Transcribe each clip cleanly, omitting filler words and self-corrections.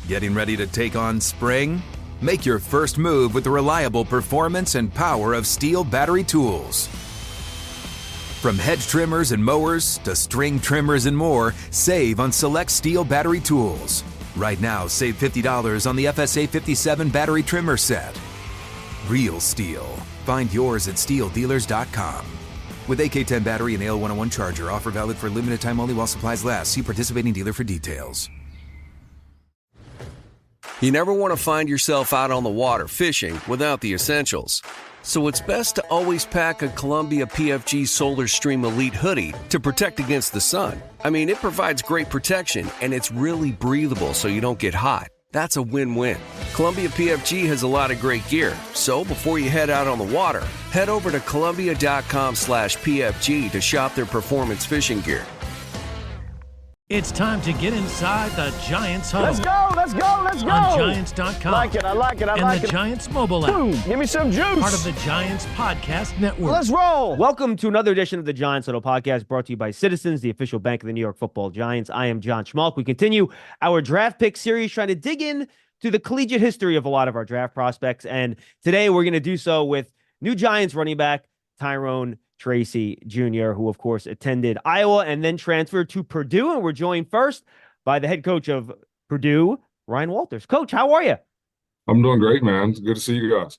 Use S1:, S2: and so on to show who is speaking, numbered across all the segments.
S1: Getting ready to take on spring? Make your first move with the reliable performance and power of Steel battery tools. From hedge trimmers and mowers to string trimmers and more, save on select Steel battery tools. Right now, save $50 on the FSA 57 battery trimmer set. Real Steel. Find yours at steeldealers.com. With AK-10 battery and AL101 charger, offer valid for limited time only while supplies last. See participating dealer for details.
S2: You never want to find yourself out on the water fishing without the essentials. So it's best to always pack a Columbia PFG Solar Stream Elite hoodie to protect against the sun. I mean, it provides great protection and it's really breathable so you don't get hot. That's a win-win. Columbia PFG has a lot of great gear. So before you head out on the water, head over to Columbia.com/PFG to shop their performance fishing gear.
S3: It's time to get inside the Giants Huddle.
S4: Let's go, let's go, let's go.
S3: On Giants.com.
S4: I like it.
S3: And the Giants mobile app.
S4: Boom, give me some juice.
S3: Part of the Giants Podcast Network.
S4: Let's roll. Welcome to another edition of the Giants Huddle Podcast, brought to you by Citizens, the official bank of the New York Football Giants. I am John Schmeelk. We continue our draft pick series, trying to dig in to the collegiate history of a lot of our draft prospects. And today we're going to do so with new Giants running back Tyrone Tracy Jr., who, of course, attended Iowa and then transferred to Purdue. And we're joined first by the head coach of Purdue, Ryan Walters. Coach, how are you?
S5: I'm doing great, man. It's good to see you guys.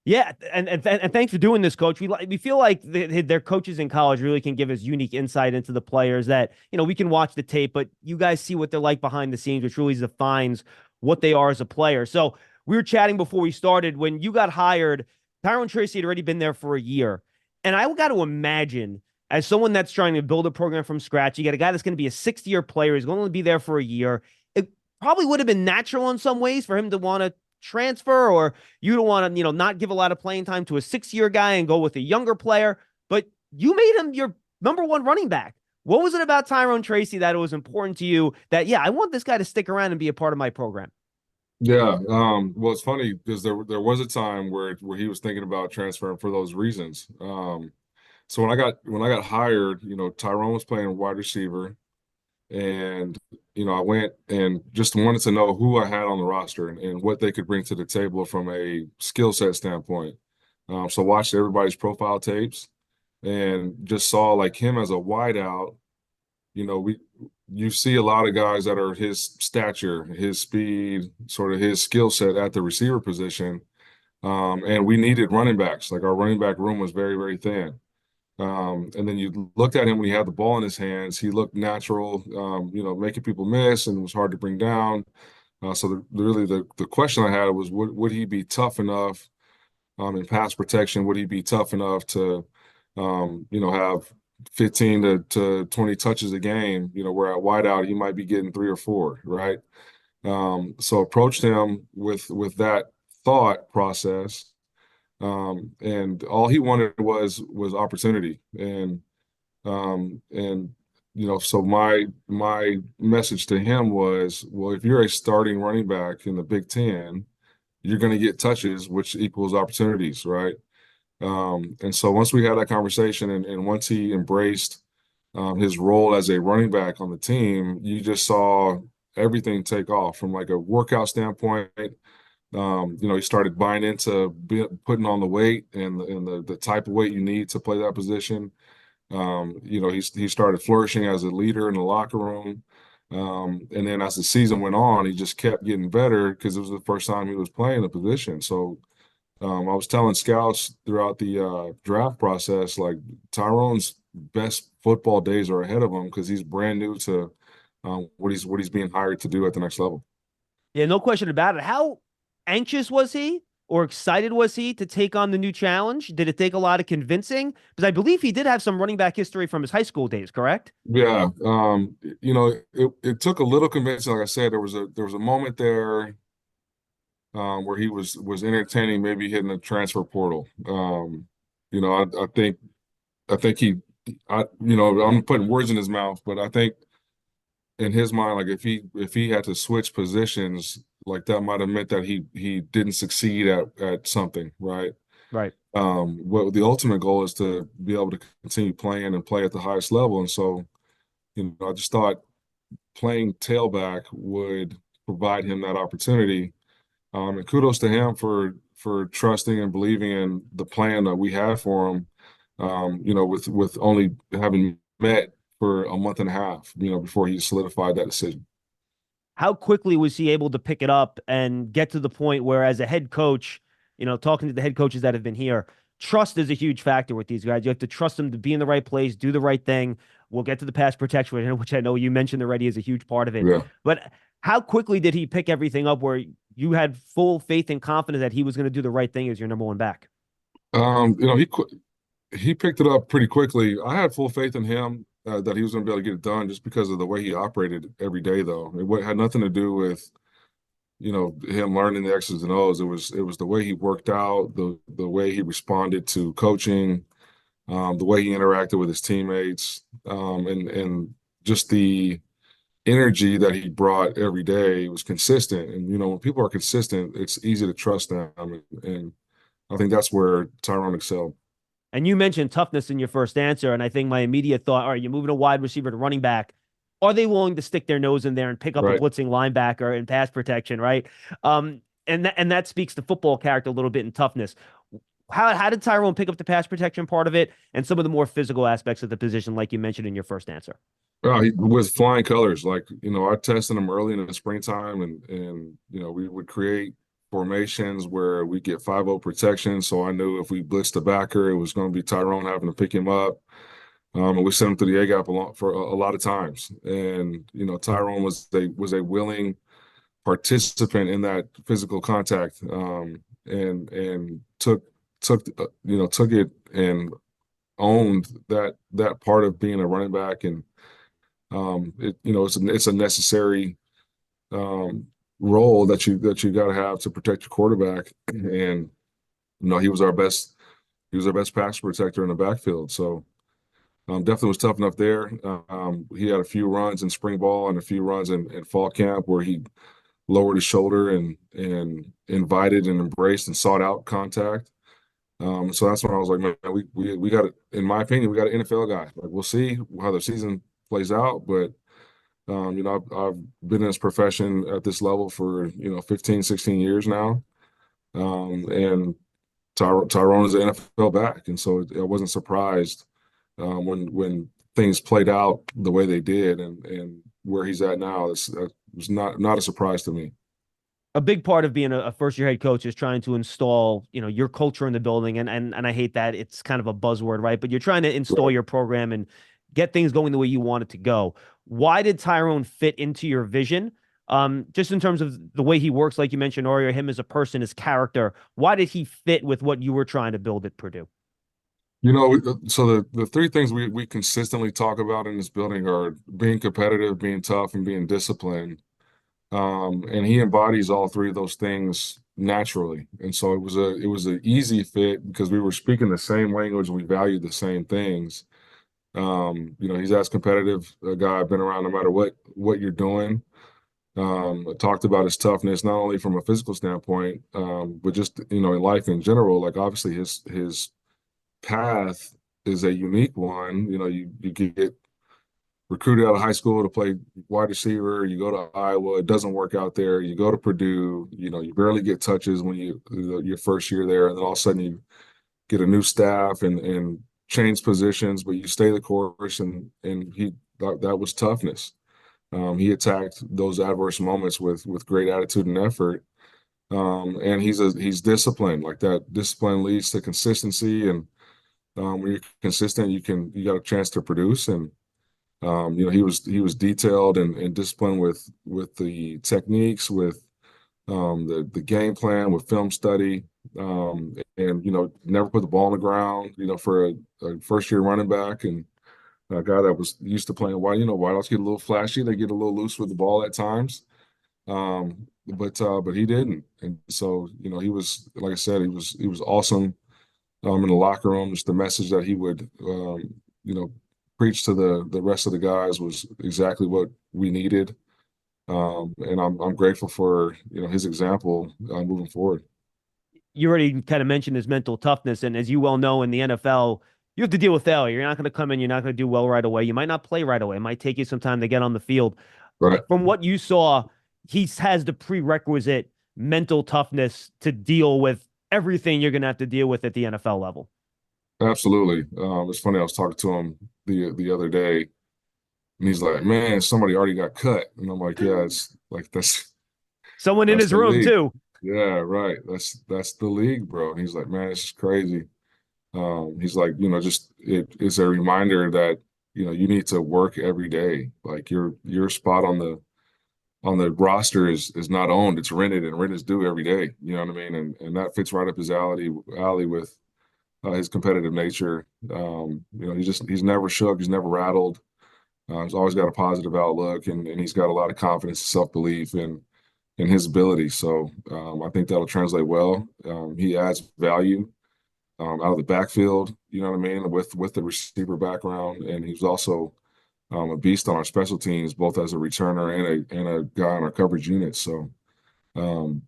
S4: Yeah, and thanks for doing this, Coach. We feel like their coaches in college really can give us unique insight into the players that, we can watch the tape, but you guys see what they're like behind the scenes, which really defines what they are as a player. So we were chatting before we started. When you got hired, Tyrone Tracy had already been there for a year. And I got to imagine, as someone that's trying to build a program from scratch, you got a guy that's going to be a 6-year player. He's going to be there for a year. It probably would have been natural in some ways for him to want to transfer, or you don't want to, not give a lot of playing time to a 6-year guy and go with a younger player. But you made him your number one running back. What was it about Tyrone Tracy that it was important to you that, I want this guy to stick around and be a part of my program?
S5: Yeah. Well, it's funny because there was a time where he was thinking about transferring for those reasons. So when I got hired, Tyrone was playing wide receiver, and I went and just wanted to know who I had on the roster and what they could bring to the table from a skill set standpoint. So watched everybody's profile tapes and just saw like him as a wideout. You see a lot of guys that are his stature, his speed, sort of his skill set at the receiver position. And we needed running backs. Like our running back room was very, very thin. And then you looked at him when he had the ball in his hands. He looked natural, making people miss and was hard to bring down. So the question I had was, would he be tough enough in pass protection? Would he be tough enough to, have 15 to 20 touches a game, where at wideout he might be getting 3 or 4, right? So approached him with that thought process, and all he wanted was opportunity, and so my message to him was, well, if you're a starting running back in the Big Ten, you're going to get touches, which equals opportunities, right? And so once we had that conversation and once he embraced his role as a running back on the team, you just saw everything take off from like a workout standpoint. He started buying into putting on the weight and the type of weight you need to play that position. He started flourishing as a leader in the locker room. And then as the season went on, he just kept getting better because it was the first time he was playing the position. So I was telling scouts throughout the draft process, like Tyrone's best football days are ahead of him because he's brand new to what he's being hired to do at the next level.
S4: Yeah, no question about it. How anxious was he or excited was he to take on the new challenge? Did it take a lot of convincing? Because I believe he did have some running back history from his high school days, correct?
S5: Yeah. It took a little convincing. Like I said, there was a moment there where he was entertaining maybe hitting the transfer portal. I think I'm putting words in his mouth, but I think in his mind, like if he had to switch positions, like that might have meant that he didn't succeed at something, right?
S4: Right.
S5: What the ultimate goal is to be able to continue playing and play at the highest level. And so, I just thought playing tailback would provide him that opportunity. And kudos to him for trusting and believing in the plan that we had for him. With only having met for a month and a half, before he solidified that decision.
S4: How quickly was he able to pick it up and get to the point where, as a head coach, talking to the head coaches that have been here, trust is a huge factor with these guys. You have to trust them to be in the right place, do the right thing. We'll get to the pass protection, which I know you mentioned already is a huge part of it.
S5: Yeah.
S4: But how quickly did he pick everything up where you had full faith and confidence that he was going to do the right thing as your number one back?
S5: He picked it up pretty quickly. I had full faith in him that he was going to be able to get it done just because of the way he operated every day, though. It had nothing to do with, him learning the X's and O's. It was the way he worked out, the way he responded to coaching, the way he interacted with his teammates, and just the energy that he brought every day was consistent. And, when people are consistent, it's easy to trust them. And I think that's where Tyrone excelled.
S4: And you mentioned toughness in your first answer, and I think my immediate thought, all right, you're moving a wide receiver to running back. Are they willing to stick their nose in there and pick up a blitzing linebacker in pass protection, right? And that speaks to football character a little bit and toughness. How did Tyrone pick up the pass protection part of it and some of the more physical aspects of the position, like you mentioned in your first answer?
S5: With flying colors, I tested him early in the springtime, and we would create formations where we get 5-0 protection. So I knew if we blitzed the backer, it was going to be Tyrone having to pick him up. And we sent him to the A gap for a lot of times. And, Tyrone was a willing participant in that physical contact, and took it and owned that part of being a running back. And, it's a necessary role that you got to have to protect your quarterback. And he was our best pass protector in the backfield. So definitely was tough enough there. He had a few runs in spring ball and a few runs in fall camp where he lowered his shoulder and invited and embraced and sought out contact. So that's when I was like, man, we got it. In my opinion, we got an NFL guy. We'll see how the season plays out, but I've been in this profession at this level for 15, 16 years now, and Tyrone is an NFL back, and so I wasn't surprised when things played out the way they did, and where he's at now. That was not a surprise to me.
S4: A big part of being a first-year head coach is trying to install, your culture in the building, and I hate that it's kind of a buzzword, right? But you're trying to install your program and get things going the way you want it to go. Why did Tyrone fit into your vision? Just in terms of the way he works, like you mentioned, or him as a person, his character, why did he fit with what you were trying to build at Purdue?
S5: So the three things we consistently talk about in this building are being competitive, being tough, and being disciplined. And he embodies all three of those things naturally. And so it was an easy fit because we were speaking the same language, we valued the same things. He's as competitive a guy I've been around no matter what you're doing. Talked about his toughness, not only from a physical standpoint, but just, in life in general. Like, obviously his path is a unique one. You get recruited out of high school to play wide receiver. You go to Iowa, it doesn't work out there. You go to Purdue, you barely get touches when your first year there, and then all of a sudden you get a new staff and change positions, but you stay the course, and that was toughness. He attacked those adverse moments with great attitude and effort. And he's disciplined. Like, that discipline leads to consistency, and when you're consistent, you got a chance to produce. And he was detailed and disciplined with the techniques, with the game plan, with film study, and never put the ball on the ground. For a first year running back and a guy that was used to playing wide, wideouts get a little flashy, they get a little loose with the ball at times, but he didn't. And so he was, like I said, he was awesome in the locker room. Just the message that he would preach to the rest of the guys was exactly what we needed. And I'm grateful for his example moving forward.
S4: You already kind of mentioned his mental toughness, and as you well know, in the NFL, you have to deal with failure. You're not going to come in, you're not going to do well right away. You might not play right away. It might take you some time to get on the field.
S5: Right.
S4: From what you saw, he has the prerequisite mental toughness to deal with everything you're going to have to deal with at the NFL level.
S5: Absolutely. It's funny. I was talking to him the other day, and he's like, "Man, somebody already got cut," and I'm like, "Yeah, it's like
S4: Someone in
S5: that's
S4: his
S5: the
S4: room
S5: league."
S4: too.
S5: Yeah, right. That's the league, bro. And he's like, "Man, it's just crazy." He's like, just it's a reminder that you need to work every day. Like your spot on the roster is not owned; it's rented, and rent is due every day. You know what I mean? And that fits right up his alley with his competitive nature. He's never shook, he's never rattled. He's always got a positive outlook, and he's got a lot of confidence and self-belief in his ability. So I think that'll translate well. He adds value out of the backfield, you know what I mean, with the receiver background, and he's also a beast on our special teams, both as a returner and a guy on our coverage unit. So I'm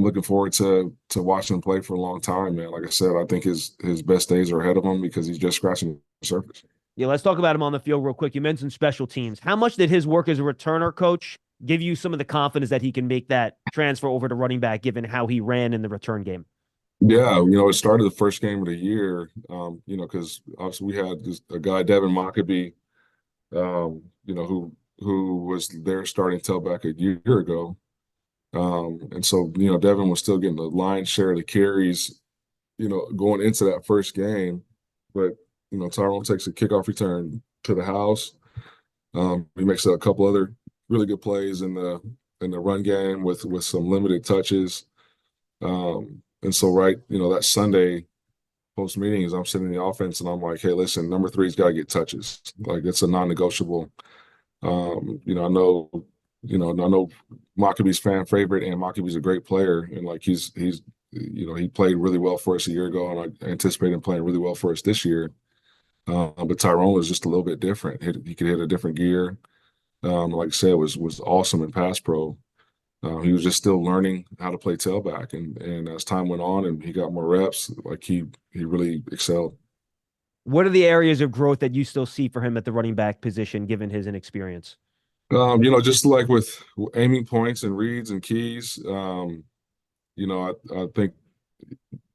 S5: looking forward to watching him play for a long time, man. Like I said, I think his best days are ahead of him because he's just scratching the surface.
S4: Yeah, let's talk about him on the field real quick. You mentioned special teams. How much did his work as a returner coach give you some of the confidence that he can make that transfer over to running back, given how he ran in the return game?
S5: Yeah, it started the first game of the year, because obviously we had a guy, Devin Mockabee, who was their starting tailback a year ago. And so, Devin was still getting the lion's share of the carries, going into that first game. But, Tyrone takes a kickoff return to the house. He makes a couple other really good plays in the run game with some limited touches. And so, right, that Sunday post meetings, I'm sitting in the offense and I'm like, hey, listen, number 3's got to get touches. Like, it's a non-negotiable. I know Maccabee's fan favorite, and Maccabee's a great player, and like he played really well for us a year ago, and I anticipate him playing really well for us this year. But Tyrone was just a little bit different. He could hit a different gear. Like I said, was awesome in pass pro. He was just still learning how to play tailback, and as time went on and he got more reps, like he really excelled.
S4: What are the areas of growth that you still see for him at the running back position, given his inexperience?
S5: Just like with aiming points and reads and keys, I think,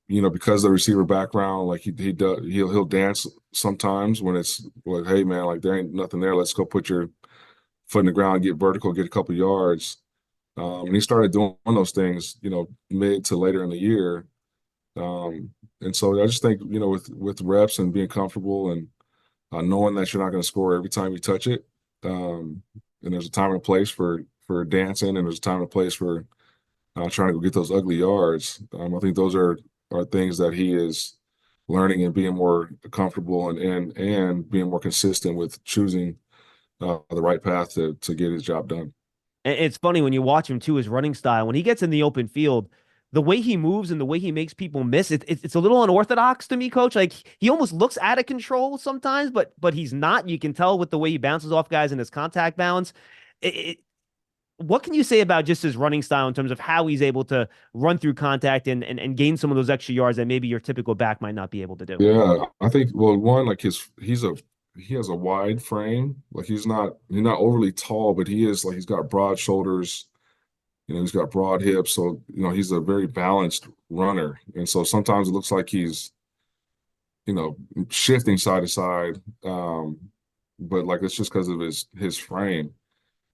S5: because of the receiver background, like he'll dance sometimes when it's like, hey man, like there ain't nothing there. Let's go put your foot in the ground, get vertical, get a couple yards. And he started doing those things, mid to later in the year. And so I just think, with reps and being comfortable and knowing that you're not going to score every time you touch it. And there's a time and a place for dancing, and there's a time and a place for trying to go get those ugly yards. I think those are things that he is learning and being more comfortable and being more consistent with choosing the right path to get his job done.
S4: And it's funny when you watch him too, his running style, when he gets in the open field, the way he moves and the way he makes people miss, it's a little unorthodox to me, coach. Like he almost looks out of control sometimes, but he's not. You can tell with the way he bounces off guys and his contact balance. What can you say about just his running style in terms of how he's able to run through contact and gain some of those extra yards that maybe your typical back might not be able to do?
S5: Yeah, I think, well, one, like he has a wide frame. Like he's not overly tall, but he is like, he's got broad shoulders. He's got broad hips. So, he's a very balanced runner. And so sometimes it looks like he's, shifting side to side. But like, it's just because of his frame.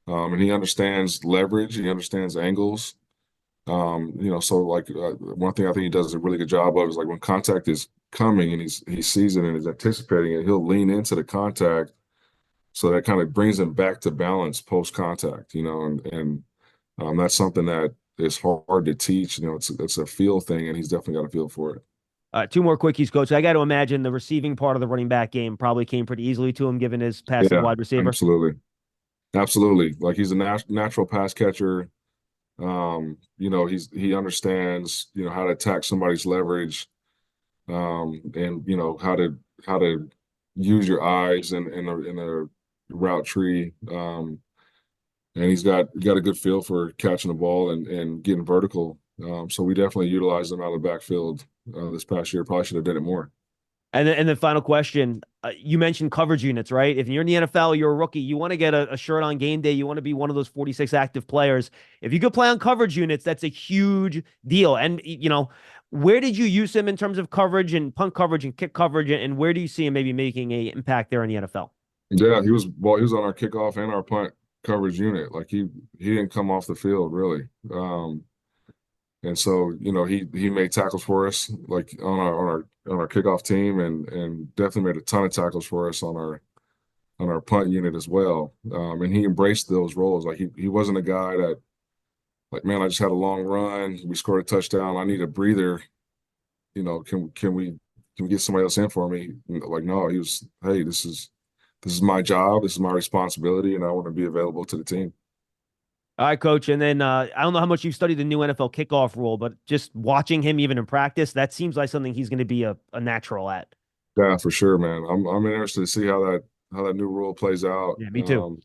S5: And he understands leverage. He understands angles. So like one thing I think he does a really good job of is like when contact is coming and he sees it and is anticipating it, he'll lean into the contact. So that kind of brings him back to balance post contact, and that's something that is hard to teach. It's a feel thing, and he's definitely got a feel for it.
S4: 2 more quickies, coach. I got to imagine the receiving part of the running back game probably came pretty easily to him, given his passive wide receiver.
S5: Absolutely. Like he's a natural pass catcher. He understands, how to attack somebody's leverage, and how to use your eyes in a route tree. And he's got a good feel for catching the ball and getting vertical. So we definitely utilized him out of the backfield this past year. Probably should have done it more.
S4: And then final question, you mentioned coverage units, right? If you're in the NFL, you're a rookie, you want to get a shirt on game day. You want to be one of those 46 active players. If you could play on coverage units, that's a huge deal. And, where did you use him in terms of coverage and punt coverage and kick coverage? And where do you see him maybe making an impact there in the NFL?
S5: Yeah, he was on our kickoff and our punt coverage unit. Like he didn't come off the field really. And so, he made tackles for us like on our kickoff team and definitely made a ton of tackles for us on our punt unit as well. And he embraced those roles. Like he wasn't a guy that, like, man, I just had a long run, we scored a touchdown, I need a breather. Can we get somebody else in for me? Like, no, he was, hey, this is my job, this is my responsibility, and I want to be available to the team.
S4: All right, coach. And then I don't know how much you've studied the new NFL kickoff rule, but just watching him even in practice, that seems like something he's going to be a natural at.
S5: Yeah, for sure, man. I'm interested to see how that new rule plays out.
S4: Yeah, me too.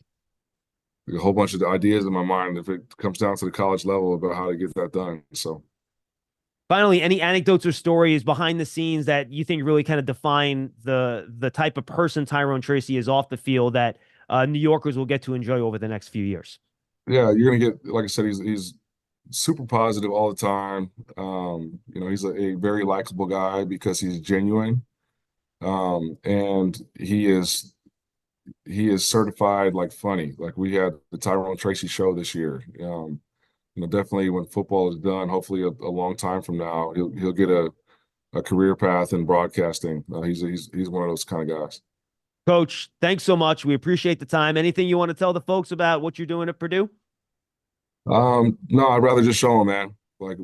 S5: A whole bunch of ideas in my mind if it comes down to the college level about how to get that done. So
S4: finally, any anecdotes or stories behind the scenes that you think really kind of define the type of person Tyrone Tracy is off the field that New Yorkers will get to enjoy over the next few years?
S5: Yeah, you're gonna get, like I said, he's super positive all the time. He's a very likable guy because he's genuine. And he is certified like funny. Like we had the Tyrone Tracy show this year. Definitely when football is done, hopefully a long time from now, he'll get a career path in broadcasting. He's one of those kind of guys.
S4: Coach, thanks so much. We appreciate the time. Anything you want to tell the folks about what you're doing at Purdue?
S5: No, I'd rather just show them, man. Like,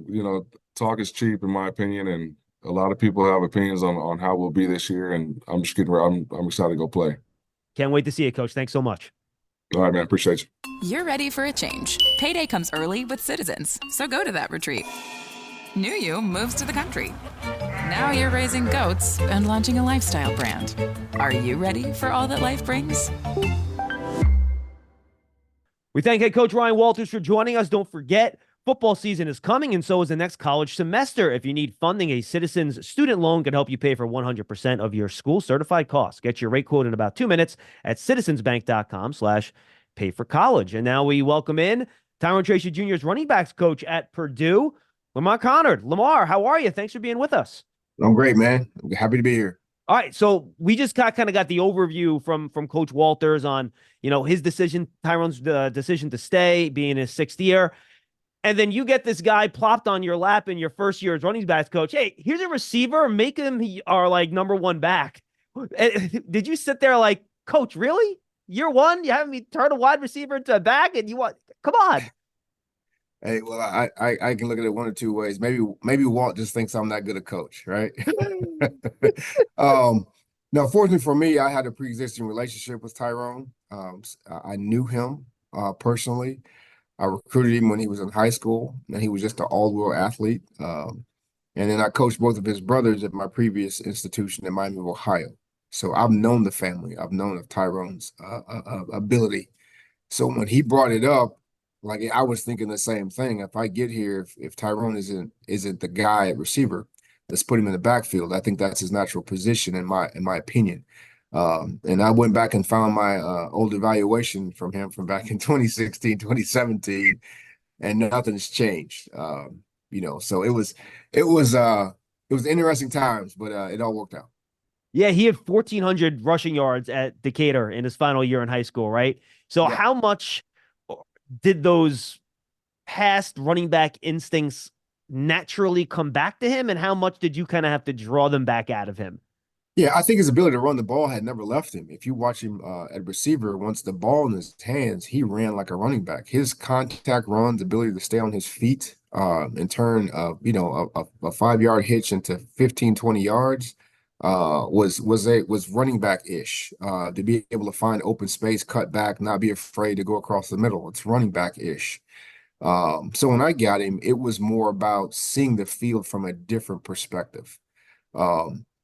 S5: talk is cheap in my opinion, and a lot of people have opinions on how we'll be this year, and I'm excited to go play.
S4: Can't wait to see it, Coach. Thanks so much.
S5: All right, man. Appreciate you.
S6: You're ready for a change. Payday comes early with Citizens, so go to that retreat. New you moves to the country. Now you're raising goats and launching a lifestyle brand. Are you ready for all that life brings?
S4: We thank head coach Ryan Walters for joining us. Don't forget, football season is coming, and so is the next college semester. If you need funding, a Citizens student loan can help you pay for 100% of your school certified costs. Get your rate quote in about 2 minutes at citizensbank.com/payforcollege. And now we welcome in Tyrone Tracy Jr.'s running backs coach at Purdue, Lamar Conard. Lamar, how are you? Thanks for being with us.
S7: I'm great, man. I'm happy to be here.
S4: All right, so we just kind of got the overview from Coach Walters on, his decision, Tyrone's decision to stay, being his 6th year. And then you get this guy plopped on your lap in your first year as running backs coach. Hey, here's a receiver, make him our number one back. Did you sit there like, Coach, really? Year one, you have me turn a wide receiver into a back, and come on.
S7: Hey, well, I can look at it one of two ways. Maybe Walt just thinks I'm that good a coach, right? No, fortunately for me, I had a pre-existing relationship with Tyrone. I knew him personally. I recruited him when he was in high school, and he was just an all-world athlete. And then I coached both of his brothers at my previous institution in Miami of Ohio. So I've known the family. I've known of Tyrone's ability. So when he brought it up, like, I was thinking the same thing. If I get here, if Tyrone isn't the guy at receiver, let's put him in the backfield. I think that's his natural position in my opinion. And I went back and found my old evaluation from him from back in 2016, 2017, and nothing's changed. So it was interesting times, but it all worked out.
S4: Yeah, he had 1,400 rushing yards at Decatur in his final year in high school, right? So yeah. How much did those past running back instincts naturally come back to him, and how much did you kind of have to draw them back out of him?
S7: Yeah, I think his ability to run the ball had never left him. If you watch him at receiver, once the ball in his hands, he ran like a running back. His contact runs, ability to stay on his feet and turn a 5-yard hitch into 15, 20 yards was running back-ish. To be able to find open space, cut back, not be afraid to go across the middle. It's running back-ish. So when I got him, it was more about seeing the field from a different perspective.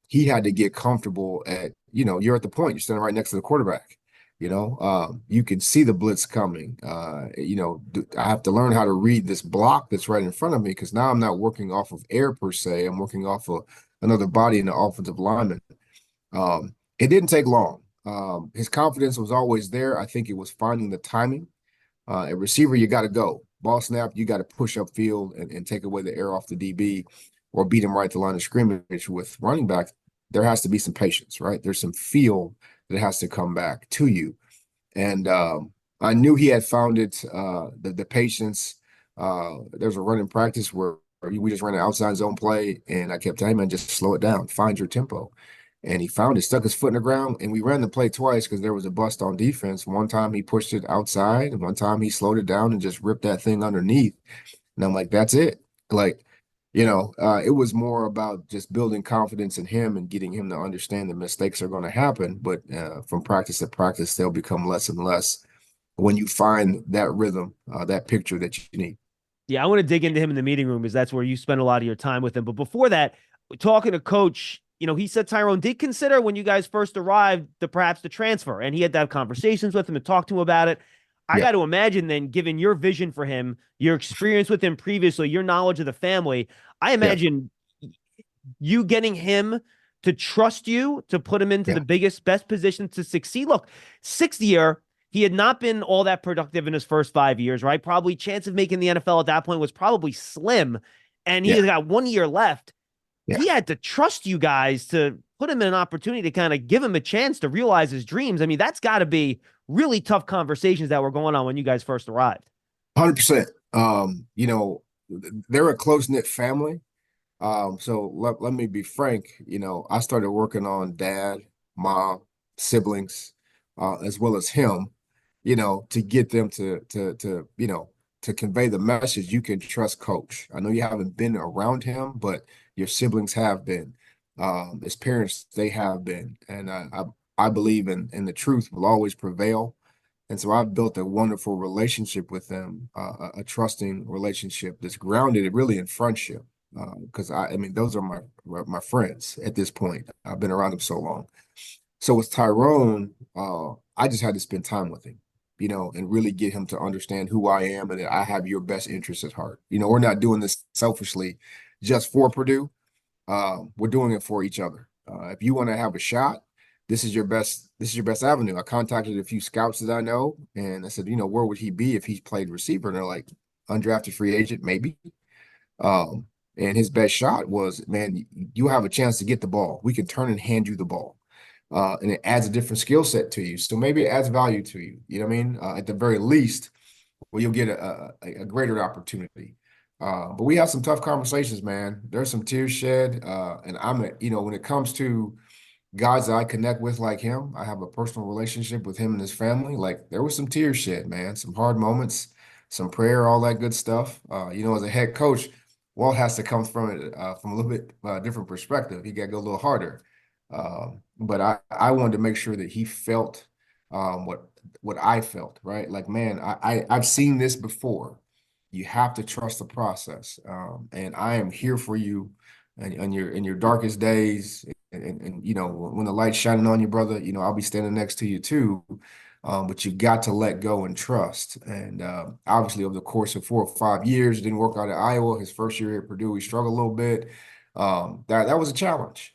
S7: He had to get comfortable at, you're at the point, you're standing right next to the quarterback. You can see the blitz coming. I have to learn how to read this block that's right in front of me, because now I'm not working off of air per se. I'm working off of another body in the offensive lineman. It didn't take long. His confidence was always there. I think it was finding the timing. At receiver, you got to go. Ball snap, you got to push up field and take away the air off the DB or beat him right to line of scrimmage. With running back, there has to be some patience, right? There's some feel that has to come back to you. And I knew he had found it, the patience. There's a running practice where we just ran an outside zone play, and I kept telling him, man, just slow it down, find your tempo. And he found it, stuck his foot in the ground, and we ran the play twice because there was a bust on defense. One time he pushed it outside, and one time he slowed it down and just ripped that thing underneath. And I'm like, that's it. Like, it was more about just building confidence in him and getting him to understand that mistakes are going to happen. But from practice to practice, they'll become less and less when you find that rhythm, that picture that you need.
S4: Yeah, I want to dig into him in the meeting room, because that's where you spend a lot of your time with him. But before that, talking to Coach, he said Tyrone did consider, when you guys first arrived, perhaps the transfer, and he had to have conversations with him and talk to him about it. I got to imagine then, given your vision for him, your experience with him previously, your knowledge of the family, I imagine you getting him to trust you, to put him into the best position to succeed. Look, sixth year, he had not been all that productive in his first 5 years, right? Probably chance of making the NFL at that point was probably slim, and he has got 1 year left. He had to trust you guys to put him in an opportunity to kind of give him a chance to realize his dreams. I mean, that's got to be really tough conversations that were going on when you guys first arrived.
S7: 100%. They're a close-knit family. So let me be frank. I started working on dad, mom, siblings, as well as him, to get them to convey the message. You can trust coach. I know you haven't been around him, but your siblings have been. As parents, they have been. And I believe in the truth will always prevail. And so I've built a wonderful relationship with them, a trusting relationship that's grounded really in friendship. Because I mean, those are my friends at this point. I've been around them so long. So with Tyrone, I just had to spend time with him, and really get him to understand who I am and that I have your best interests at heart. We're not doing this selfishly just for Purdue. We're doing it for each other. If you want to have a shot, this is your best avenue. I contacted a few scouts that I know, and I said, where would he be if he played receiver? And they're like, undrafted free agent, maybe. And his best shot was, man, you have a chance to get the ball. We can turn and hand you the ball. And it adds a different skill set to you. So maybe it adds value to you. You know what I mean? At the very least, well, you'll get a greater opportunity. But we have some tough conversations, man. There's some tears shed. And when it comes to guys that I connect with like him, I have a personal relationship with him and his family. Like, there was some tears shed, man, some hard moments, some prayer, all that good stuff. As a head coach, Walt has to come from it from a little bit different perspective. He got to go a little harder. But I wanted to make sure that he felt what I felt, right? Like, man, I've seen this before. You have to trust the process. And I am here for you in your darkest days. And when the light's shining on you, brother, I'll be standing next to you too. But you got to let go and trust. And obviously, over the course of 4 or 5 years, it didn't work out at Iowa. His first year at Purdue, he struggled a little bit. That was a challenge.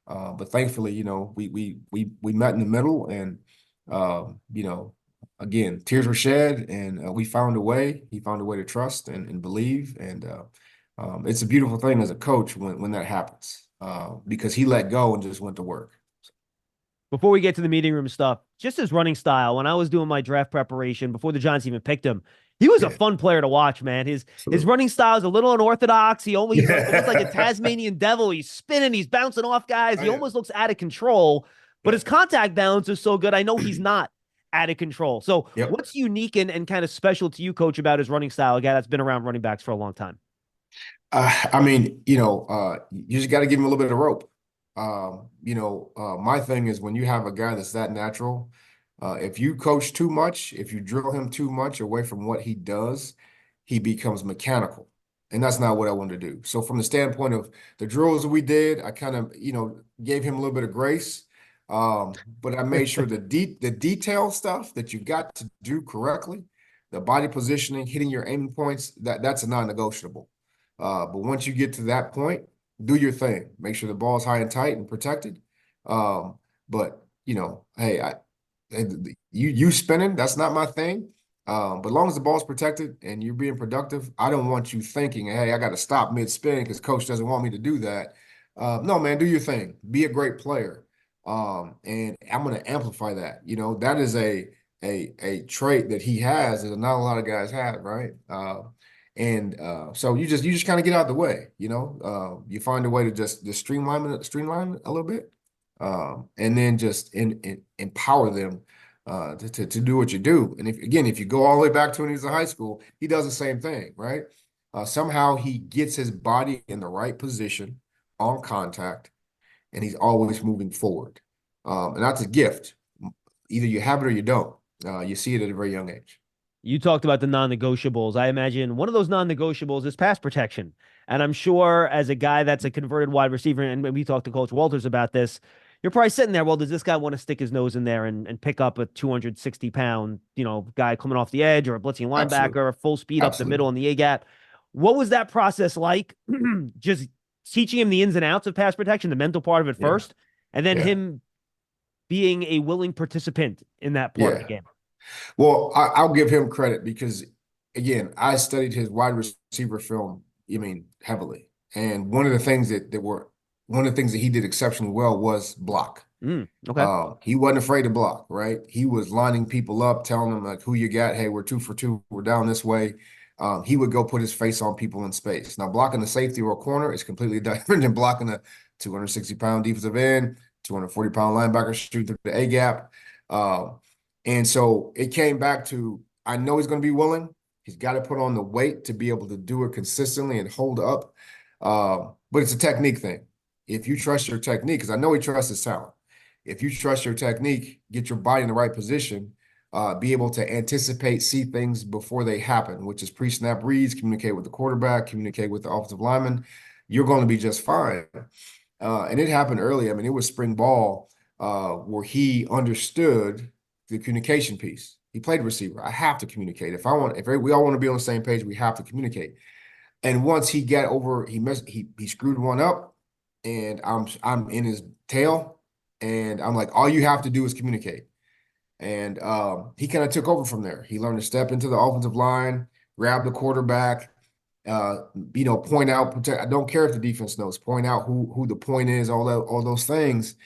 S7: But thankfully, we met in the middle, and again, tears were shed, and we found a way. He found a way to trust and believe, and it's a beautiful thing as a coach when that happens, because he let go and just went to work.
S4: Before we get to the meeting room stuff, just his running style, when I was doing my draft preparation before the Giants even picked him, he was a fun player to watch, man. His running style is a little unorthodox. He's almost like a Tasmanian devil. He's spinning, he's bouncing off guys. He almost looks out of control, but his contact balance is so good. I know he's not out of control. So what's unique and kind of special to you, Coach, about his running style, a guy that's been around running backs for a long time?
S7: You just got to give him a little bit of rope. My thing is, when you have a guy that's that natural, if you coach too much, if you drill him too much away from what he does, he becomes mechanical. And that's not what I wanted to do. So from the standpoint of the drills that we did, I kind of, gave him a little bit of grace. But I made sure the detail stuff that you got to do correctly, the body positioning, hitting your aiming points, that's a non-negotiable. But once you get to that point, do your thing. Make sure the ball is high and tight and protected. But hey, you spinning, that's not my thing. But as long as the ball's protected and you're being productive, I don't want you thinking, hey, I got to stop mid-spin because coach doesn't want me to do that. No, man, do your thing. Be a great player. And I'm going to amplify that. That is a trait that he has that not a lot of guys have, right? So you just kind of get out of the way. You find a way to just streamline it a little bit, and then just empower them to do what you do. And if you go all the way back to when he was in high school, he does the same thing, right? Somehow he gets his body in the right position on contact, and he's always moving forward. And that's a gift. Either you have it or you don't. You see it at a very young age.
S4: You talked about the non-negotiables. I imagine one of those non-negotiables is pass protection. And I'm sure as a guy that's a converted wide receiver, and when we talked to Coach Walters about this, you're probably sitting there, well, does this guy want to stick his nose in there and pick up a 260-pound, guy coming off the edge, or a blitzing linebacker,
S7: Absolutely.
S4: or full speed up the middle in the A-gap? What was that process like? Just teaching him the ins and outs of pass protection, the mental part of it first, and then him being a willing participant in that part of the game.
S7: Well, I'll give him credit because, again, I studied his wide receiver film, heavily. And one of the things that he did exceptionally well was block.
S4: Okay.
S7: He wasn't afraid to block, right? He was lining people up, telling them like who you got. Hey, we're 2 for 2. We're down this way. He would go put his face on people in space. Now, blocking the safety or a corner is completely different than blocking a 260-pound defensive end, 240-pound linebacker shoot through the A-gap. And so it came back to, I know he's going to be willing. He's got to put on the weight to be able to do it consistently and hold up. But it's a technique thing. If you trust your technique, because I know he trusts his talent. If you trust your technique, get your body in the right position, be able to anticipate, see things before they happen, which is pre-snap reads, communicate with the quarterback, communicate with the offensive lineman, you're going to be just fine. And it happened early. It was spring ball where he understood the communication piece. He played receiver. I have to communicate. If we all want to be on the same page, we have to communicate. And once he got over, he screwed one up, and I'm in his tail, and I'm like, all you have to do is communicate. And he kind of took over from there. He learned to step into the offensive line, grab the quarterback, point out, protect. I don't care if the defense knows. Point out who the point is, all those things.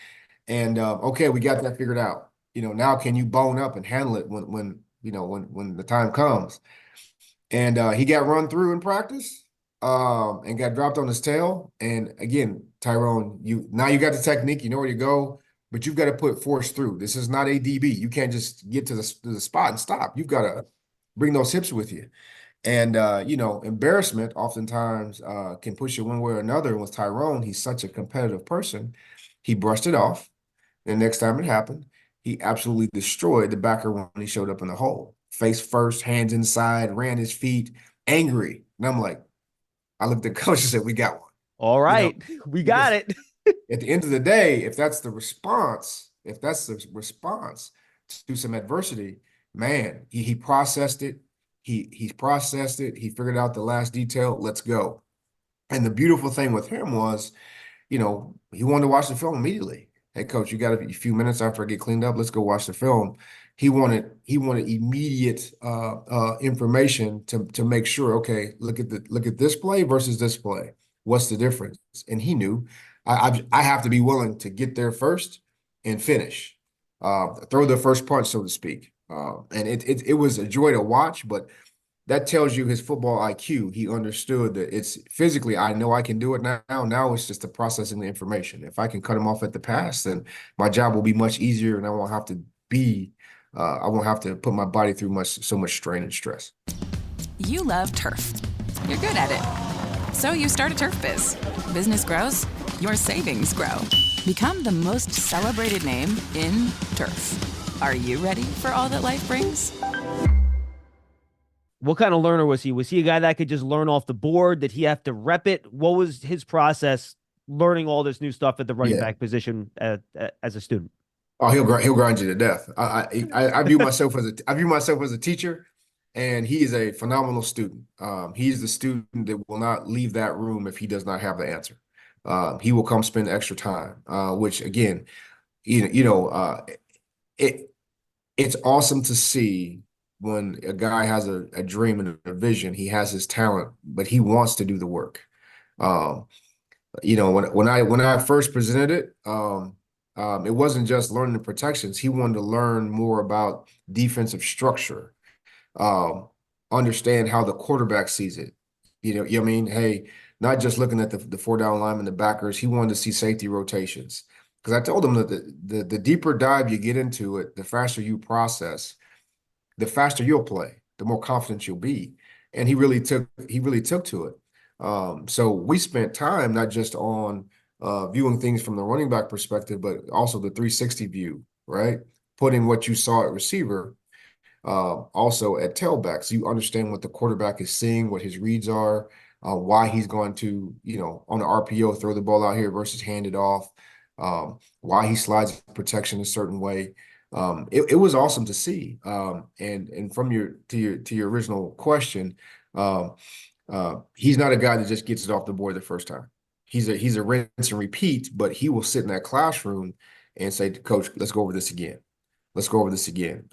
S7: And okay, we got that figured out. Now can you bone up and handle it when the time comes? And he got run through in practice and got dropped on his tail. And again, Tyrone, you got the technique, you know where you go, but you've got to put force through. This is not a DB. You can't just get to the spot and stop. You've got to bring those hips with you. And embarrassment oftentimes can push you one way or another. And with Tyrone, he's such a competitive person. He brushed it off. The next time it happened, he absolutely destroyed the backer when he showed up in the hole. Face first, hands inside, ran his feet, angry. And I'm like, I looked at coach and said, we got one.
S4: All right, we got it.
S7: At the end of the day, if that's the response to some adversity, man, he processed it. He's processed it. He figured out the last detail. Let's go. And the beautiful thing with him was, he wanted to watch the film immediately. Hey, coach, you got a few minutes after I get cleaned up. Let's go watch the film. He wanted immediate information to make sure. Okay, look at this play versus this play. What's the difference? And he knew I have to be willing to get there first and finish, throw the first punch, so to speak. And it was a joy to watch, but that tells you his football IQ. He understood that it's physically, I know I can do it now. Now it's just the processing the information. If I can cut him off at the pass, then my job will be much easier, and I won't have to put my body through so much strain and stress.
S6: You love turf. You're good at it. So you start a turf biz. Business grows, your savings grow. Become the most celebrated name in turf. Are you ready for all that life brings?
S4: What kind of learner was he? Was he a guy that could just learn off the board? Did he have to rep it? What was his process learning all this new stuff at the running back position as a student?
S7: Oh, he'll grind you to death. I view myself as a teacher, and he is a phenomenal student. He's the student that will not leave that room if he does not have the answer. He will come spend extra time, which again, it it's awesome to see when a guy has a dream and a vision. He has his talent, but he wants to do the work. Um, when I first presented it, it wasn't just learning the protections. He wanted to learn more about defensive structure, um, understand how the quarterback sees it. You know what I mean? Hey, not just looking at the four down linemen, the backers. He wanted to see safety rotations. Because I told him that the deeper dive you get into it, the faster you process, the faster you'll play, the more confident you'll be. And he really took to it. So we spent time not just on viewing things from the running back perspective, but also the 360 view, right? Putting what you saw at receiver also at tailback. So you understand what the quarterback is seeing, what his reads are, why he's going to, on the RPO, throw the ball out here versus hand it off, why he slides protection a certain way. It was awesome to see. And from your original question, he's not a guy that just gets it off the board the first time. He's a rinse and repeat, but he will sit in that classroom and say, Coach, let's go over this again. Let's go over this again.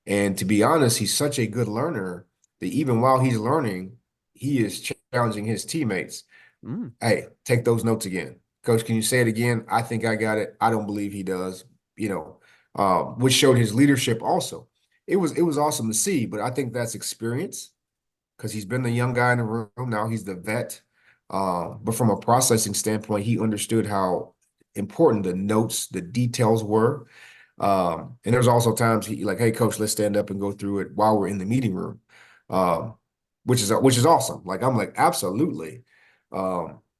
S7: And to be honest, he's such a good learner that even while he's learning, he is challenging his teammates. Hey, take those notes again. Coach, can you say it again? I think I got it. I don't believe he does, which showed his leadership also. It was awesome to see, but I think that's experience because he's been the young guy in the room. Now he's the vet. But from a processing standpoint, he understood how important the notes, the details were. And there's also times he like, hey, coach, let's stand up and go through it while we're in the meeting room, which is awesome. Like I'm like, absolutely.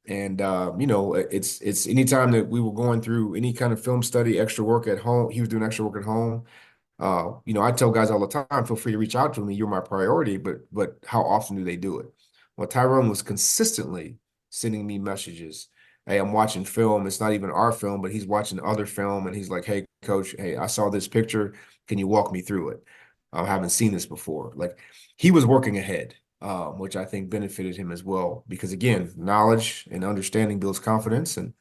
S7: It's anytime that we were going through any kind of film study, extra work at home, he was doing extra work at home. I tell guys all the time, feel free to reach out to me. You're my priority, but how often do they do it? Well, Tyrone was consistently sending me messages. Hey, I'm watching film. It's not even our film, but he's watching other film, and he's like, "Hey, coach, hey, I saw this picture. Can you walk me through it? I haven't seen this before." Like he was working ahead, which I think benefited him as well, because again, knowledge and understanding builds confidence, and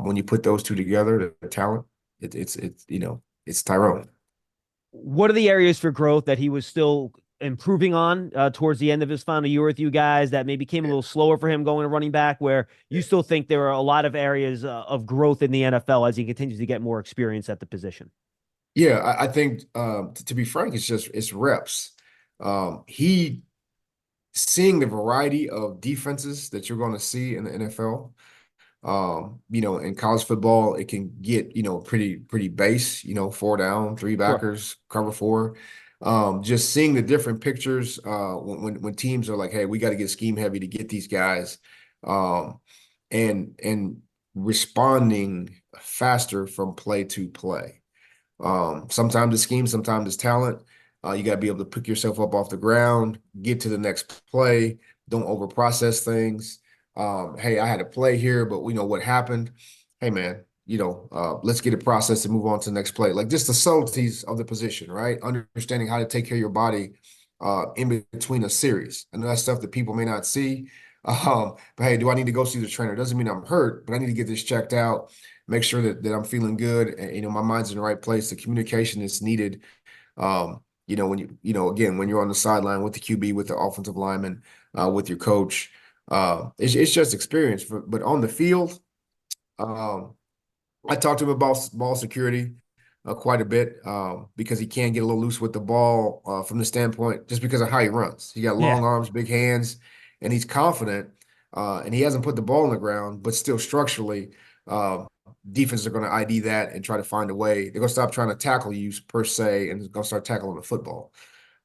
S7: when you put those two together, the talent, it's Tyrone.
S4: What are the areas for growth that he was still improving on towards the end of his final year with you guys that maybe came a little slower for him going to running back, where you still think there are a lot of areas of growth in the NFL as he continues to get more experience at the position?
S7: Yeah, I think to be frank, it's reps. He seeing the variety of defenses that you're going to see in the NFL. In college football, it can get, pretty base, four down, three backers, cover four. Just seeing the different pictures when teams are like, hey, we got to get scheme heavy to get these guys, and responding faster from play to play. Sometimes it's scheme, sometimes it's talent. You got to be able to pick yourself up off the ground, get to the next play, don't overprocess things. Hey, I had a play here, but we know what happened. Hey, man, let's get it processed and move on to the next play. Like just the subtleties of the position, right? Understanding how to take care of your body in between a series. I know that's stuff that people may not see. But hey, do I need to go see the trainer? Doesn't mean I'm hurt, but I need to get this checked out, make sure that I'm feeling good, and my mind's in the right place. The communication is needed. Again, when you're on the sideline with the QB, with the offensive lineman, with your coach. It's just experience. But on the field, I talked to him about ball security quite a bit because he can get a little loose with the ball from the standpoint just because of how he runs. He got long arms, big hands, and he's confident. And he hasn't put the ball on the ground, but still structurally, defenses are going to ID that and try to find a way. They're going to stop trying to tackle you per se and going to start tackling the football.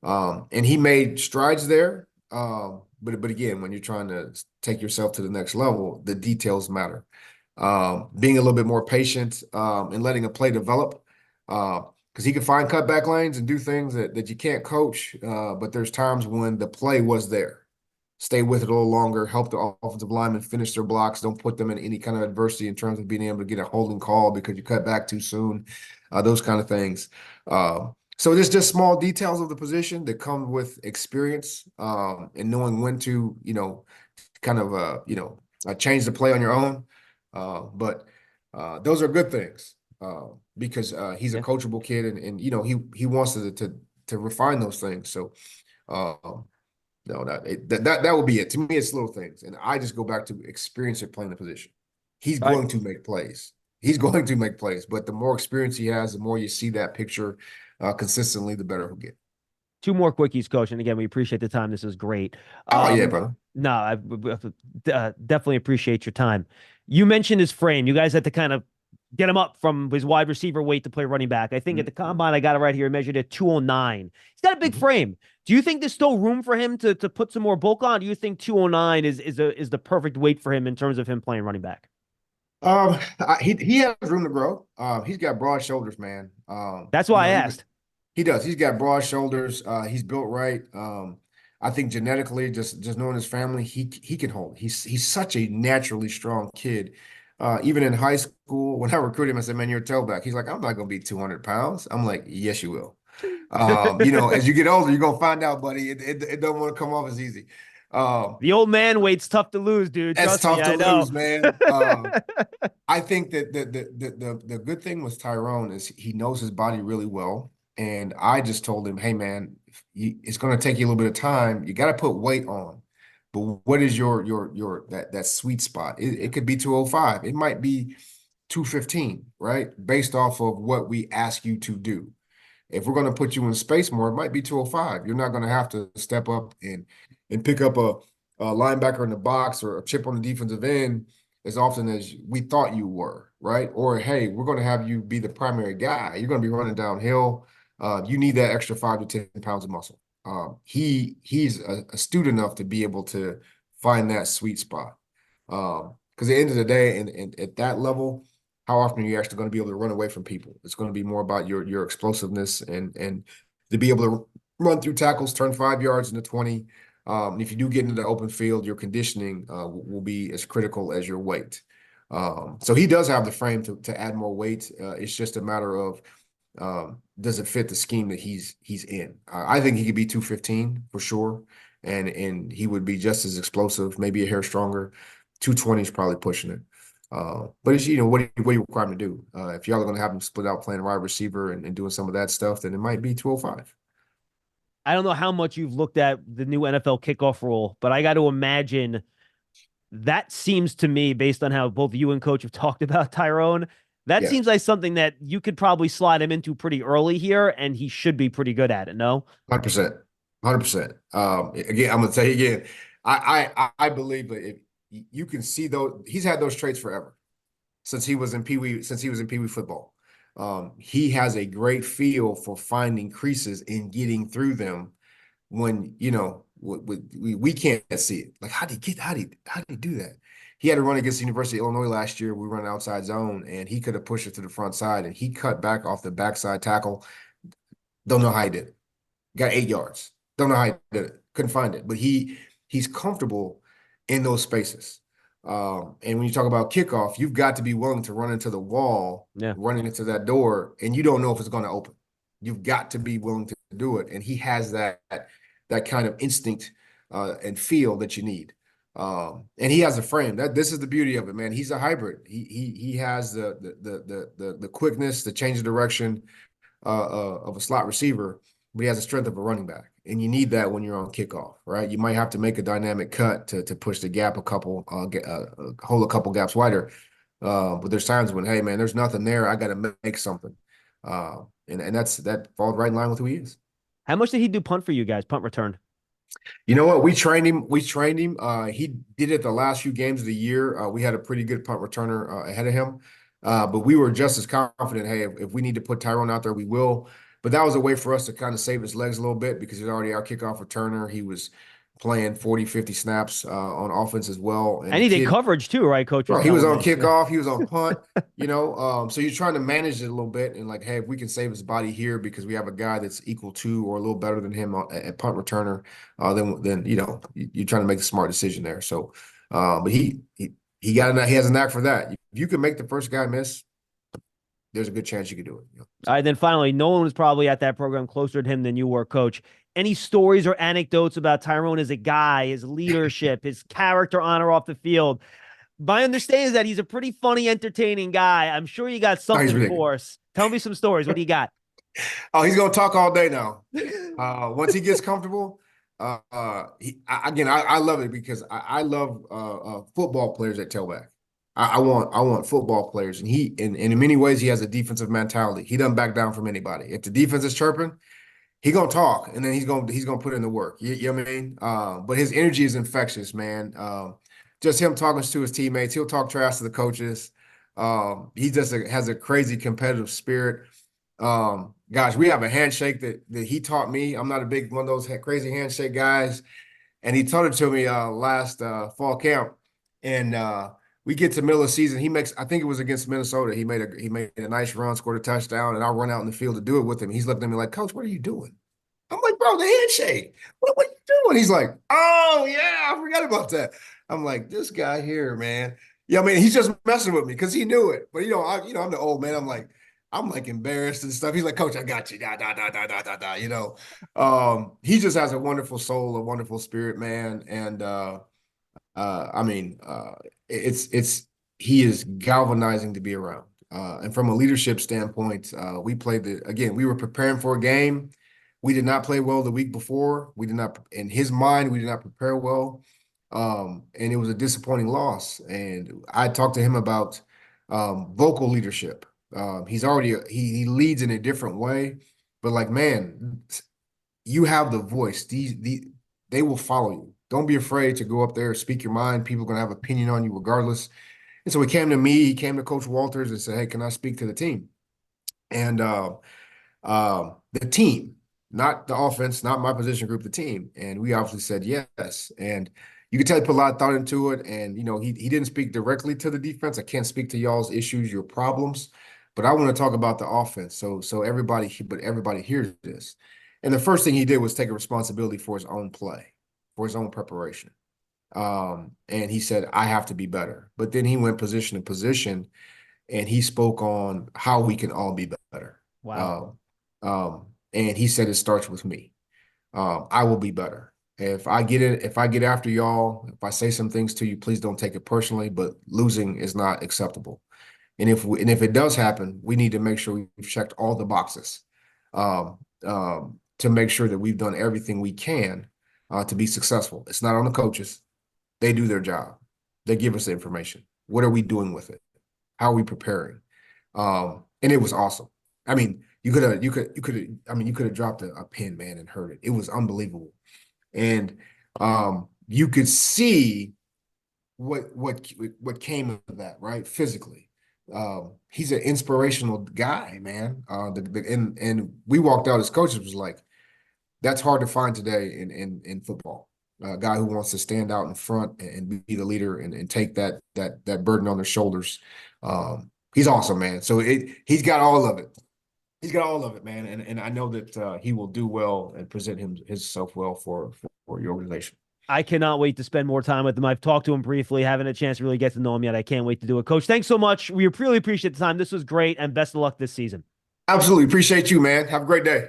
S7: And he made strides there. But again, when you're trying to take yourself to the next level, the details matter. Being a little bit more patient and letting a play develop, because he can find cutback lanes and do things that you can't coach. But there's times when the play was there. Stay with it a little longer, help the offensive linemen finish their blocks. Don't put them in any kind of adversity in terms of being able to get a holding call because you cut back too soon, those kind of things. So there's just small details of the position that come with experience and knowing when to, change the play on your own. But those are good things. because he's a
S4: Yeah.
S7: coachable kid, and he wants to refine those things. So no, that would be it. To me, it's little things, and I just go back to experience of playing the position. He's
S4: All right.
S7: going to make plays. He's going to make plays, but the more experience he has, the more you see that picture consistently, the better he'll get.
S4: Two more quickies, Coach. And again, we appreciate the time. This is great.
S7: Oh yeah, brother.
S4: No, I definitely appreciate your time. You mentioned his frame. You guys had to kind of get him up from his wide receiver weight to play running back. I think at the combine, I got it right here, measured at 209. He's got a big frame. Do you think there's still room for him to put some more bulk on? Do you think 209 is the perfect weight for him in terms of him playing running back?
S7: He has room to grow. He's got broad shoulders, man.
S4: That's why I asked.
S7: He does. He's got broad shoulders. He's built right. I think genetically, just knowing his family, he can hold. He's such a naturally strong kid. Even in high school, when I recruited him, I said, "Man, you're a tailback." He's like, "I'm not gonna be 200 pounds." I'm like, "Yes, you will." As you get older, you're gonna find out, buddy. It doesn't want to come off as easy.
S4: The old man weight's tough to lose, dude.
S7: That's
S4: Trust
S7: tough
S4: me,
S7: to
S4: I know.
S7: lose, man. I think that the good thing with Tyrone is he knows his body really well. And I just told him, hey, man, it's going to take you a little bit of time. You got to put weight on. But what is your that sweet spot? It could be 205. It might be 215, right? Based off of what we ask you to do. If we're going to put you in space more, it might be 205. You're not going to have to step up and pick up a linebacker in the box or a chip on the defensive end as often as we thought you were, right? Or, hey, we're going to have you be the primary guy. You're going to be running downhill. You need that extra 5 to 10 pounds of muscle. He's astute enough to be able to find that sweet spot. Because at the end of the day, and at that level, how often are you actually going to be able to run away from people? It's going to be more about your explosiveness and to be able to run through tackles, turn 5 yards into 20. If you do get into the open field, your conditioning will be as critical as your weight. So he does have the frame to add more weight. It's just a matter of does it fit the scheme that he's in? I think he could be 215 for sure, and he would be just as explosive, maybe a hair stronger. 220 is probably pushing it. But it's, what do you require him to do? If y'all are going to have him split out playing wide receiver and doing some of that stuff, then it might be 205.
S4: I don't know how much you've looked at the new NFL kickoff rule, but I got to imagine that seems to me, based on how both you and Coach have talked about Tyrone, that seems like something that you could probably slide him into pretty early here, and he should be pretty good at it, no?
S7: 100%. 100%. Again, I'm going to tell you again, I believe that if you can see those, he's had those traits forever since he was in Pee Wee football. He has a great feel for finding creases and getting through them when, we can't see it. Like, how did he do that? He had a run against the University of Illinois last year. We run an outside zone, and he could have pushed it to the front side, and he cut back off the backside tackle. Don't know how he did it. Got 8 yards. Don't know how he did it. Couldn't find it. But he's comfortable in those spaces. And when you talk about kickoff, you've got to be willing to run into the wall, running into that door, and you don't know if it's going to open. You've got to be willing to do it. And he has that kind of instinct and feel that you need. And he has a frame. This is the beauty of it, man. He's a hybrid. He has the quickness, the change of direction of a slot receiver, but he has the strength of a running back. And you need that when you're on kickoff, right? You might have to make a dynamic cut to push the gap hold a couple gaps wider. But there's times when, hey, man, there's nothing there. I got to make something. And that falls right in line with who he is.
S4: How much did he do punt for you guys, punt return?
S7: You know what? We trained him. He did it the last few games of the year. We had a pretty good punt returner ahead of him. But we were just as confident, hey, if we need to put Tyrone out there, we will. But that was a way for us to kind of save his legs a little bit because he's already our kickoff returner. He was playing 40, 50 snaps on offense as well.
S4: And he did coverage too, right, Coach?
S7: He was on kickoff. He was on punt, so you're trying to manage it a little bit and like, hey, if we can save his body here because we have a guy that's equal to or a little better than him at punt returner, then you're trying to make a smart decision there. So, but he has a knack for that. If you can make the first guy miss, there's a good chance you could do it.
S4: All right, then finally, Nolan was probably at that program closer to him than you were, Coach. Any stories or anecdotes about Tyrone as a guy, his leadership, his character on or off the field? My understanding is that he's a pretty funny, entertaining guy. I'm sure you got something for us. Tell me some stories. What do you got?
S7: Oh, he's gonna talk all day now. Once he gets comfortable, I love it because I love football players at tailback. I want football players, and in many ways he has a defensive mentality. He doesn't back down from anybody. If the defense is chirping, he gonna talk, and then he's gonna put in the work. You know what I mean? But his energy is infectious, man. Just him talking to his teammates, he'll talk trash to the coaches. He just has a crazy competitive spirit. Gosh, we have a handshake that he taught me. I'm not a big one of those crazy handshake guys, and he taught it to me last fall camp. And we get to the middle of the season. I think it was against Minnesota. He made a nice run, scored a touchdown, and I'll run out in the field to do it with him. He's looking at me like, Coach, what are you doing? I'm like, bro, the handshake. What are you doing? He's like, oh yeah, I forgot about that. I'm like, this guy here, man. Yeah, I mean, he's just messing with me because he knew it. But I'm the old man. I'm like embarrassed and stuff. He's like, Coach, I got you. Da, da, da, da, da, da, da. He just has a wonderful soul, a wonderful spirit, man. And he is galvanizing to be around. And from a leadership standpoint, we were preparing for a game. We did not play well the week before. In his mind, we did not prepare well. And it was a disappointing loss. And I talked to him about vocal leadership. He leads in a different way, but like, man, you have the voice. They will follow you. Don't be afraid to go up there, speak your mind. People are going to have opinion on you regardless. And so he came to me, he came to Coach Walters and said, hey, can I speak to the team? And the team, not the offense, not my position group, the team. And we obviously said yes. And you can tell he put a lot of thought into it. And, he didn't speak directly to the defense. I can't speak to y'all's issues, your problems, but I want to talk about the offense. So everybody hears this. And the first thing he did was take a responsibility for his own play, for his own preparation. And he said, I have to be better. But then he went position to position and he spoke on how we can all be better.
S4: Wow.
S7: And he said, it starts with me. I will be better. If I get after y'all, if I say some things to you, please don't take it personally, but losing is not acceptable. And if it does happen, we need to make sure we've checked all the boxes to make sure that we've done everything we can to be successful. It's not on the coaches. They do their job. They give us the information. What are we doing with it? How are we preparing? And it was awesome. I mean, you could have dropped a pin, man, and heard it. It was unbelievable. And you could see what came of that, right? Physically. He's an inspirational guy, man. And we walked out as coaches, was like, that's hard to find today in football. A guy who wants to stand out in front and be the leader and take that burden on their shoulders. He's awesome, man. So he's got all of it. He's got all of it, man. And I know that he will do well and present himself well for your organization.
S4: I cannot wait to spend more time with him. I've talked to him briefly, haven't a chance to really get to know him yet. I can't wait to do it. Coach, thanks so much. We really appreciate the time. This was great, and best of luck this season.
S7: Absolutely. Appreciate you, man. Have a great day.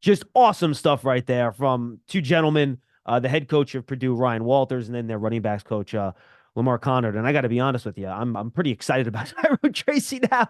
S4: Just awesome stuff right there from two gentlemen, the head coach of Purdue, Ryan Walters, and then their running backs coach, Lamar Conard. And I got to be honest with you, I'm pretty excited about Tyrone Tracy now.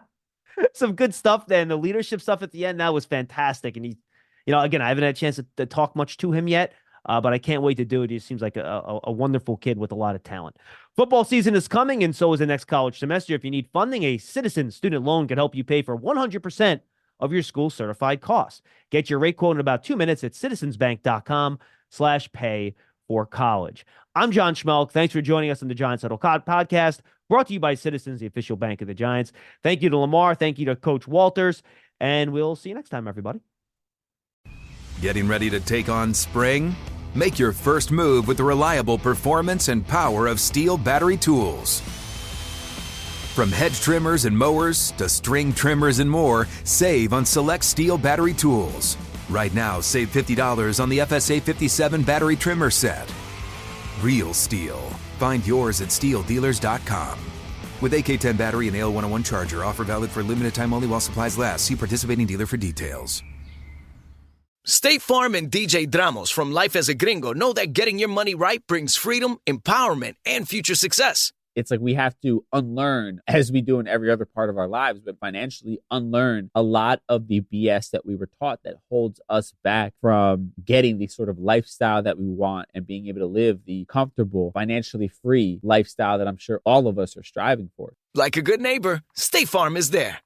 S4: Some good stuff there, and the leadership stuff at the end now was fantastic. And he, again, I haven't had a chance to talk much to him yet. But I can't wait to do it. He seems like a wonderful kid with a lot of talent. Football season is coming, and so is the next college semester. If you need funding, a Citizens student loan can help you pay for 100% of your school certified costs. Get your rate quote in about 2 minutes at citizensbank.com/pay-for-college. I'm John Schmeelk. Thanks for joining us on the Giants Huddle podcast, brought to you by Citizens, the official bank of the Giants. Thank you to Lamar. Thank you to Coach Walters, and we'll see you next time, everybody.
S1: Getting ready to take on spring? Make your first move with the reliable performance and power of Steel battery tools. From hedge trimmers and mowers to string trimmers and more, save on select Steel battery tools. Right now, save $50 on the FSA 57 battery trimmer set. Real Steel. Find yours at steeldealers.com. With AK-10 battery and AL101 charger, offer valid for limited time only while supplies last. See participating dealer for details.
S8: State Farm and DJ Dramos from Life as a Gringo know that getting your money right brings freedom, empowerment, and future success.
S9: it's like we have to unlearn, as we do in every other part of our lives, but financially unlearn a lot of the BS that we were taught that holds us back from getting the sort of lifestyle that we want and being able to live the comfortable, financially free lifestyle that I'm sure all of us are striving for.
S8: Like a good neighbor, State Farm is there.